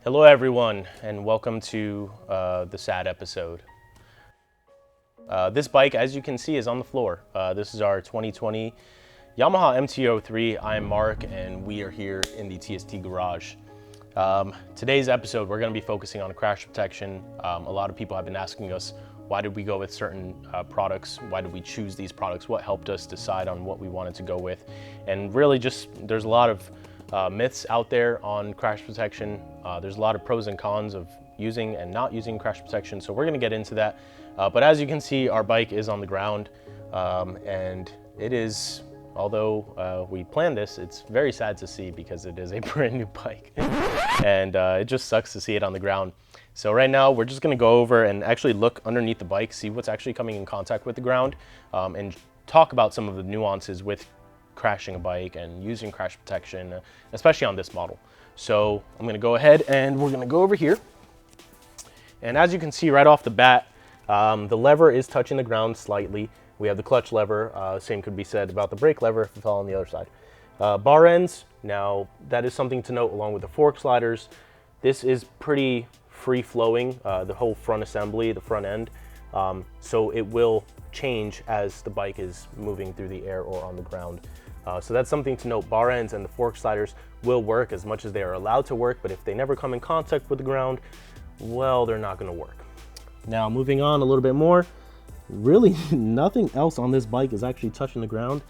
Hello everyone, and welcome to the sad episode. This bike, as you can see, is on the floor. This is our 2020 Yamaha MT-03. I'm Mark, and we are here in the TST garage. Today's episode, we're going to be focusing on crash protection. A lot of people have been asking us, why did we go with certain products? Why did we choose these products? What helped us decide on what we wanted to go with? And really just, there's a lot of myths out there on crash protection. There's a lot of pros and cons of using and not using crash protection, so we're gonna get into that. But as you can see, our bike is on the ground, and it is, although we planned this, it's very sad to see because it is a brand new bike. And it just sucks to see it on the ground. So right now, we're just gonna go over and actually look underneath the bike, see what's actually coming in contact with the ground, and talk about some of the nuances with crashing a bike and using crash protection, especially on this model. So I'm gonna go ahead and we're gonna go over here. And as you can see right off the bat, the lever is touching the ground slightly. We have the clutch lever, same could be said about the brake lever if it fell on the other side. Bar ends, now that is something to note along with the fork sliders. This is pretty free flowing, the whole front assembly, the front end. So it will change as the bike is moving through the air or on the ground. So that's something to note. Bar ends and the fork sliders will work as much as they are allowed to work, but if they never come in contact with the ground, well, they're not gonna work. Now moving on a little bit more, really nothing else on this bike is actually touching the ground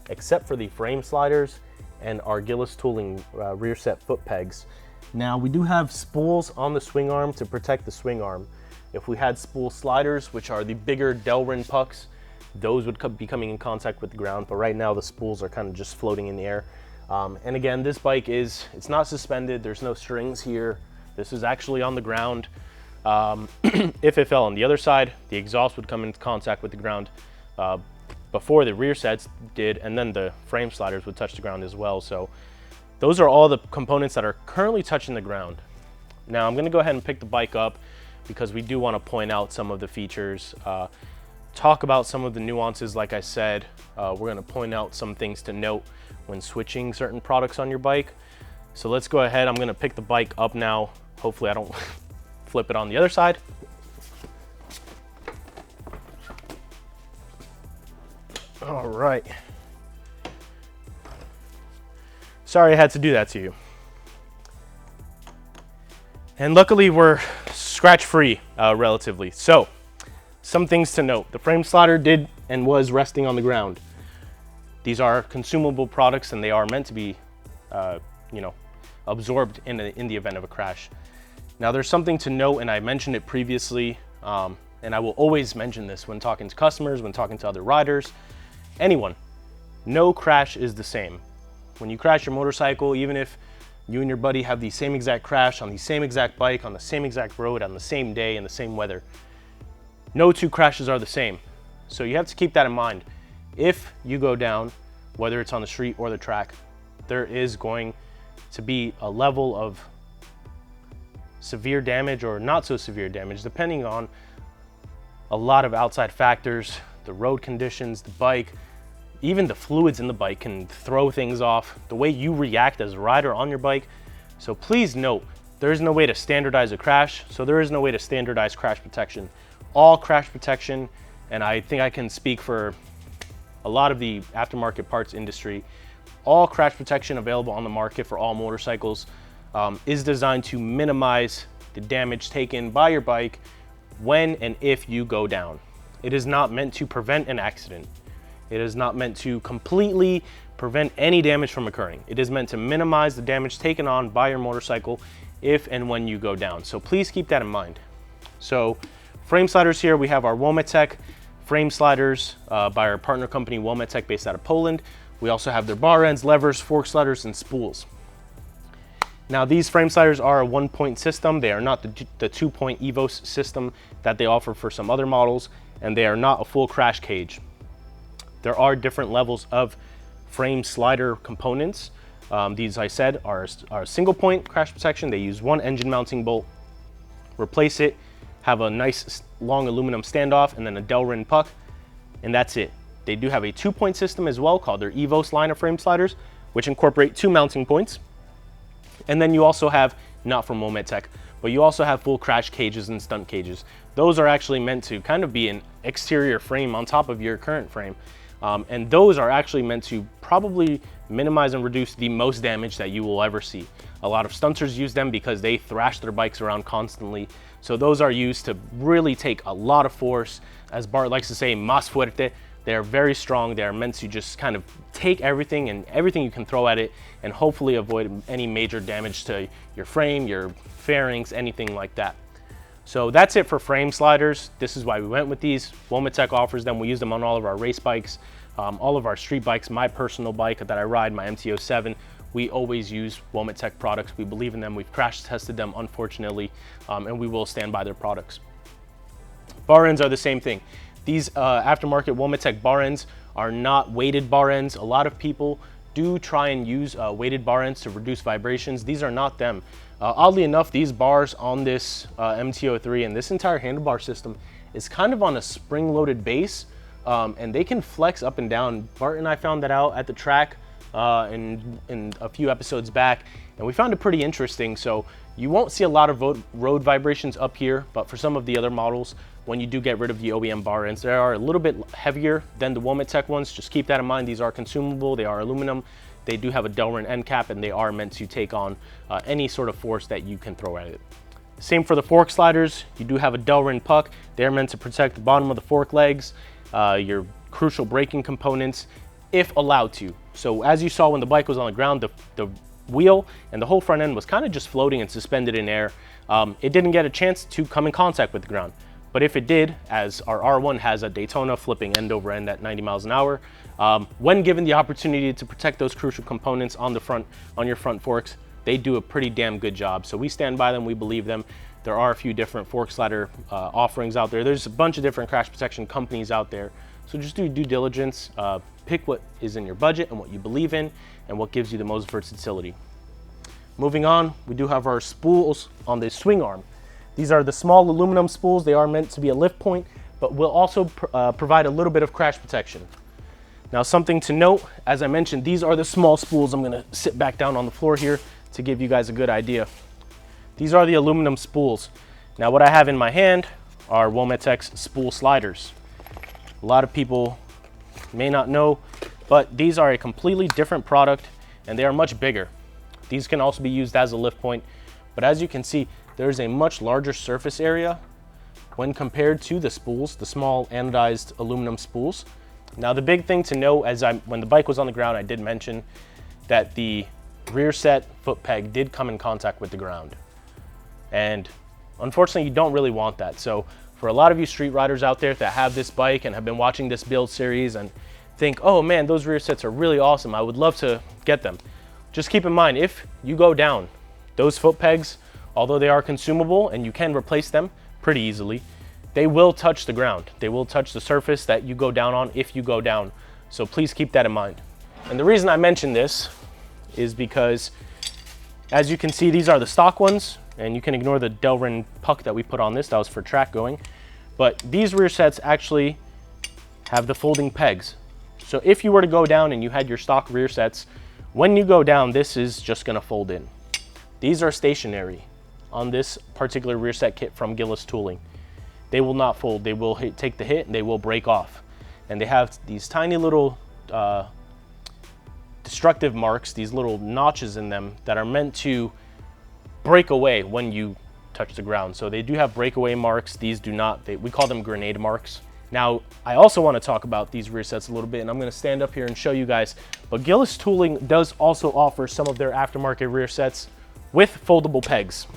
except for the frame sliders and our Gillis tooling rear set foot pegs. Now we do have spools on the swing arm to protect the swing arm. If we had spool sliders, which are the bigger Delrin pucks, those would be coming in contact with the ground, but right now the spools are kind of just floating in the air. And again, this bike it's not suspended, there's no strings here. This is actually on the ground. If it fell on the other side, the exhaust would come into contact with the ground before the rear sets did, and then the frame sliders would touch the ground as well. So those are all the components that are currently touching the ground. Now I'm gonna go ahead and pick the bike up because we do wanna point out some of the features, talk about some of the nuances. Like I said, we're gonna point out some things to note when switching certain products on your bike. So let's go ahead, I'm gonna pick the bike up now. Hopefully I don't flip it on the other side. All right. Sorry I had to do that to you. And luckily we're scratch-free, relatively. So, some things to note. The frame slider did and was resting on the ground. These are consumable products and they are meant to be, absorbed in the event of a crash. Now there's something to note, and I mentioned it previously, and I will always mention this when talking to customers, when talking to other riders, anyone. No crash is the same. When you crash your motorcycle, even if you and your buddy have the same exact crash on the same exact bike, on the same exact road, on the same day, in the same weather, no two crashes are the same. So you have to keep that in mind. If you go down, whether it's on the street or the track, there is going to be a level of severe damage or not so severe damage, depending on a lot of outside factors, the road conditions, the bike, even the fluids in the bike can throw things off, the way you react as a rider on your bike. So please note, there is no way to standardize a crash, so there is no way to standardize crash protection. All crash protection, and I think I can speak for a lot of the aftermarket parts industry, all crash protection available on the market for all motorcycles is designed to minimize the damage taken by your bike when and if you go down. It is not meant to prevent an accident. It is not meant to completely prevent any damage from occurring. It is meant to minimize the damage taken on by your motorcycle if and when you go down. So please keep that in mind. So frame sliders here, we have our Wometex frame sliders by our partner company Wometex, based out of Poland. We also have their bar ends, levers, fork sliders, and spools. Now these frame sliders are a 1-point system. They are not the 2-point EVOS system that they offer for some other models, and they are not a full crash cage. There are different levels of frame slider components. These, I said, are a single point crash protection. They use one engine mounting bolt, replace it, have a nice long aluminum standoff, and then a Delrin puck, and that's it. They do have a 2-point system as well called their EVOS line of frame sliders, which incorporate 2 mounting points. And then you also have not from Wometex. But you also have full crash cages and stunt cages. Those are actually meant to kind of be an exterior frame on top of your current frame. And those are actually meant to probably minimize and reduce the most damage that you will ever see. A lot of stunters use them because they thrash their bikes around constantly. So those are used to really take a lot of force. As Bart likes to say, más fuerte. They're very strong. They're meant to just kind of take everything and everything you can throw at it and hopefully avoid any major damage to your frame, your fairings, anything like that. So that's it for frame sliders. This is why we went with these. Wometex offers them. We use them on all of our race bikes, all of our street bikes. My personal bike that I ride, my MT-07, we always use Wometex products. We believe in them. We've crash tested them, unfortunately, and we will stand by their products. Bar ends are the same thing. These aftermarket Wometex bar ends are not weighted bar ends. A lot of people do try and use weighted bar ends to reduce vibrations. These are not them. Oddly enough, these bars on this MT-03 and this entire handlebar system is kind of on a spring-loaded base, and they can flex up and down. Bart and I found that out at the track in a few episodes back, and we found it pretty interesting. So you won't see a lot of road vibrations up here, but for some of the other models, when you do get rid of the OEM bar ends, they are a little bit heavier than the Wometex ones. Just keep that in mind. These are consumable, they are aluminum, they do have a Delrin end cap, and they are meant to take on any sort of force that you can throw at it. Same for the fork sliders. You do have a Delrin puck. They're meant to protect the bottom of the fork legs, your crucial braking components, if allowed to. So as you saw when the bike was on the ground, the wheel and the whole front end was kind of just floating and suspended in air. It didn't get a chance to come in contact with the ground. But if it did, as our R1 has a Daytona flipping end over end at 90 miles an hour, when given the opportunity to protect those crucial components on your front forks, they do a pretty damn good job. So we stand by them, we believe them. There are a few different fork slider offerings out there. There's a bunch of different crash protection companies out there. So just do due diligence, pick what is in your budget and what you believe in and what gives you the most versatility. Moving on, we do have our spools on the swing arm. These are the small aluminum spools. They are meant to be a lift point, but will also provide a little bit of crash protection. Now, something to note, as I mentioned, these are the small spools. I'm gonna sit back down on the floor here to give you guys a good idea. These are the aluminum spools. Now, what I have in my hand are Wometex spool sliders. A lot of people may not know, but these are a completely different product and they are much bigger. These can also be used as a lift point, but as you can see, there's a much larger surface area when compared to the spools, the small anodized aluminum spools. Now, the big thing to know, when the bike was on the ground, I did mention that the rear set foot peg did come in contact with the ground. And unfortunately, you don't really want that. So for a lot of you street riders out there that have this bike and have been watching this build series and think, oh man, those rear sets are really awesome, I would love to get them. Just keep in mind, if you go down, those foot pegs, although they are consumable and you can replace them pretty easily, they will touch the ground. They will touch the surface that you go down on if you go down. So please keep that in mind. And the reason I mention this is because, as you can see, these are the stock ones, and you can ignore the Delrin puck that we put on this. That was for track going. But these rear sets actually have the folding pegs. So if you were to go down and you had your stock rear sets, when you go down, this is just gonna fold in. These are stationary on this particular rear set kit from Gillis Tooling. They will not fold. They will take the hit and they will break off. And they have these tiny little destructive marks, these little notches in them that are meant to break away when you touch the ground. So they do have breakaway marks. These do not. We call them grenade marks. Now, I also want to talk about these rear sets a little bit, and I'm going to stand up here and show you guys. But Gillis Tooling does also offer some of their aftermarket rear sets with foldable pegs.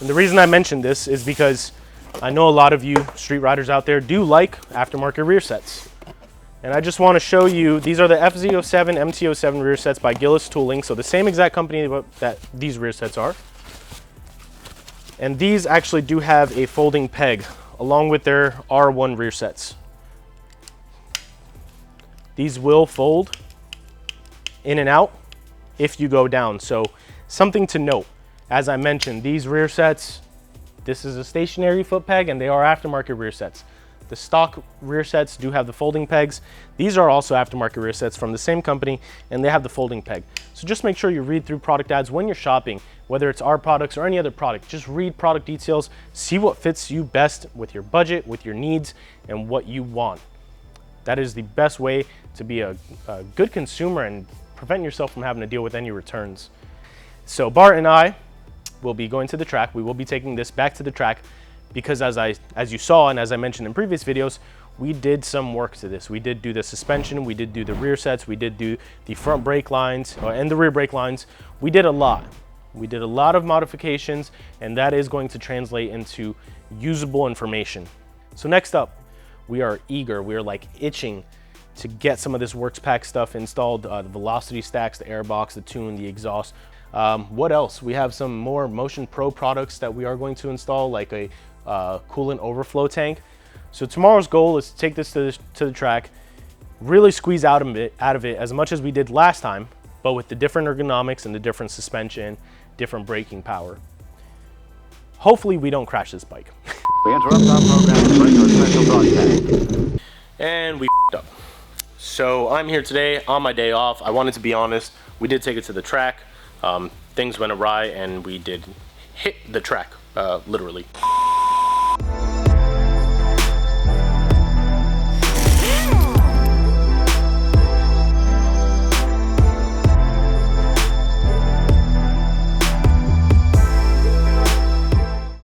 And the reason I mention this is because I know a lot of you street riders out there do like aftermarket rear sets. And I just want to show you, these are the FZ07 MT-07 rear sets by Gillis Tooling. So the same exact company that these rear sets are. And these actually do have a folding peg along with their R1 rear sets. These will fold in and out if you go down. So something to note, as I mentioned, these rear sets, this is a stationary foot peg and they are aftermarket rear sets. The stock rear sets do have the folding pegs. These are also aftermarket rear sets from the same company, and they have the folding peg. So just make sure you read through product ads when you're shopping, whether it's our products or any other product. Just read product details, see what fits you best with your budget, with your needs, and what you want. That is the best way to be a good consumer and prevent yourself from having to deal with any returns. So Bart and I will be going to the track. We will be taking this back to the track because as you saw and as I mentioned in previous videos, we did some work to this. We did do the suspension, we did do the rear sets, we did do the front brake lines and the rear brake lines. We did a lot. We did a lot of modifications, and that is going to translate into usable information. So next up, we are eager, we are like itching to get some of this WORX pack stuff installed, the velocity stacks, the airbox, the tune, the exhaust. What else? We have some more Motion Pro products that we are going to install, like a coolant overflow tank. So tomorrow's goal is to take this to the track, really squeeze out of it as much as we did last time, but with the different ergonomics and the different suspension, different braking power. Hopefully we don't crash this bike. We interrupt our program to bring you a special broadcast. And we up. So I'm here today on my day off. I wanted to be honest, we did take it to the track. Things went awry and we did hit the track, literally.